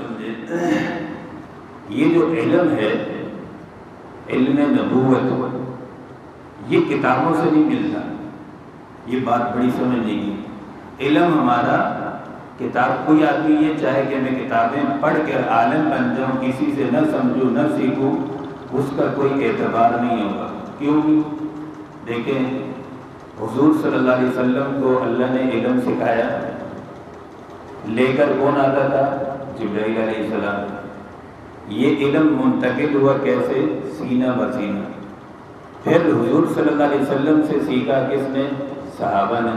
سمجھیں، یہ جو علم ہے، علم نبوت، یہ کتابوں سے نہیں ملتا، یہ بات بڑی سمجھنے کی۔ علم ہمارا کتاب، کوئی آدمی یہ چاہے کہ میں کتابیں پڑھ کر عالم بن جاؤں، کسی سے نہ سمجھوں نہ سیکھوں، اس کا کوئی اعتبار نہیں ہوگا۔ کیوں؟ دیکھیں، حضور صلی اللہ علیہ وسلم کو اللہ نے علم سکھایا، لے کر کون آتا تھا؟ جبرائیل علیہ السلام۔ یہ علم منتقل ہوا کیسے؟ سینہ بسینہ۔ پھر حضور صلی اللہ علیہ وسلم سے سیکھا کس نے؟ صحابہ نے۔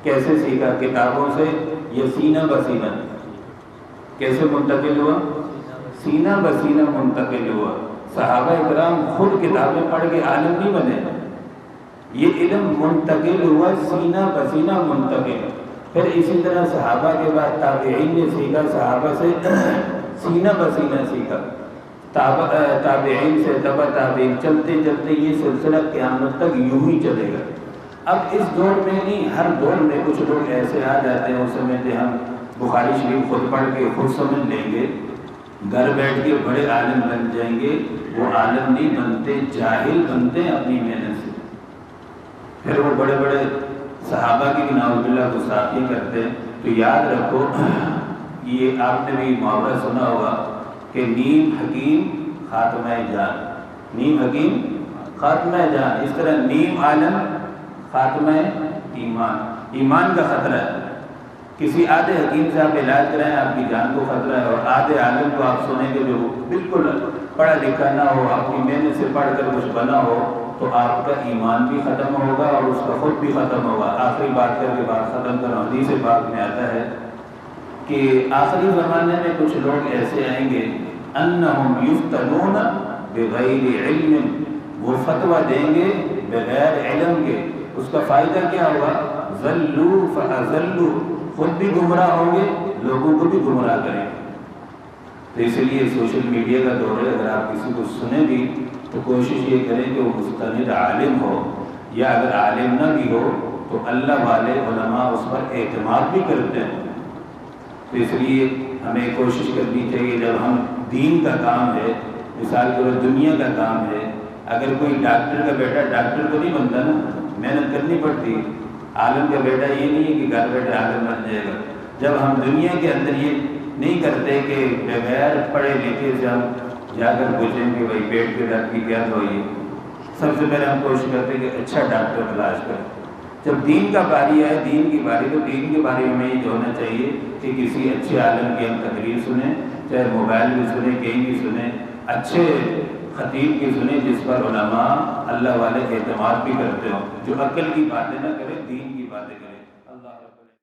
کیسے سیکھا؟ کتابوں سے یا سینہ بسینہ؟ کیسے منتقل ہوا؟ سینہ بسینہ منتقل ہوا۔ صحابہ اکرام خود کتابیں پڑھ کے عالم نہیں بنے، یہ علم منتقل ہوا، سینہ بسینہ منتقل۔ پھر اسی طرح صحابہ کے بعد تابعین نے سیکھا، صحابہ سے سینہ بسینہ سیکھا، تابعین سے تبع تابعین، چلتے چلتے یہ سلسلہ قیامت تک یوں ہی چلے گا۔ اب اس دور میں نہیں، ہر دور میں کچھ لوگ ایسے آ جاتے ہیں، اس سمجھتے ہم بخاری شریف خود پڑھ کے خود سمجھ لیں گے، گھر بیٹھ کے بڑے عالم بن جائیں گے۔ وہ عالم نہیں بنتے، جاہل بنتے ہیں اپنی محنت سے۔ پھر وہ بڑے بڑے صحابہ کی نعوذ باللہ گستاخی کرتے ہیں۔ تو یاد رکھو، یہ آپ نے بھی محاورہ سنا ہوگا کہ نیم حکیم خاتمہ جان، نیم حکیم خاتمہ جان۔ اس طرح نیم عالم خاتمہ ایمان، ایمان کا خطرہ ہے۔ کسی آدھے حکیم سے آپ علاج کرائیں، آپ کی جان کو خطرہ ہے، اور آدھے عالم کو آپ سنیں گے جو بالکل پڑھا لکھا نہ ہو، اپنی محنت سے پڑھ کر کچھ بنا ہو، تو آپ کا ایمان بھی ختم ہوگا اور اس کا خود بھی ختم ہوگا۔ آخری بات کر کے بات ختم کروں، حدیث پاک میں آتا ہے کہ آخری زمانے میں کچھ لوگ ایسے آئیں گے، انہم یفتنون بغیر علم، وہ فتویٰ دیں گے بغیر علم کے۔ اس کا فائدہ کیا ہوگا؟ ضلوا فاضلوا، خود بھی گمراہ ہوں گے، لوگوں کو بھی گمراہ کریں گے۔ تو اس لیے سوشل میڈیا کا دور ہے، اگر آپ کسی کو سنیں بھی تو کوشش یہ کریں کہ وہ مستند عالم ہو، یا اگر عالم نہ بھی ہو تو اللہ والے علماء اس پر اعتماد بھی کرتے ہیں۔ تو اس لیے ہمیں کوشش کرنی چاہیے، جب ہم دین کا کام ہے، مثال کے طور دنیا کا کام ہے، اگر کوئی ڈاکٹر کا بیٹا ڈاکٹر تو نہیں بنتا نا، محنت کرنی پڑتی۔ عالم کا بیٹا یہ نہیں ہے کہ گھر بیٹھے عالم بن جائے گا۔ جب ہم دنیا کے اندر یہ نہیں کرتے کہ بغیر پڑھے لکھے سے ہم جا کر پوچھیں کہ بھائی پیٹ کے درد کی کیا دوائی ہے، سب سے پہلے ہم کوشش کرتے ہیں کہ اچھا ڈاکٹر تلاش کریں۔ جب دین کا باری آئے، دین کی باری، تو دین کے بارے میں یہ ہونا چاہیے کہ کسی اچھے عالم کی ہم تقریر سنیں، چاہے موبائل بھی سنیں، کہیں بھی سنیں، اچھے خطیب کی سنیں جس پر علماء اللہ والے اعتماد بھی کرتے ہوں، جو عقل کی باتیں نہ کرے، دین کی باتیں کرے۔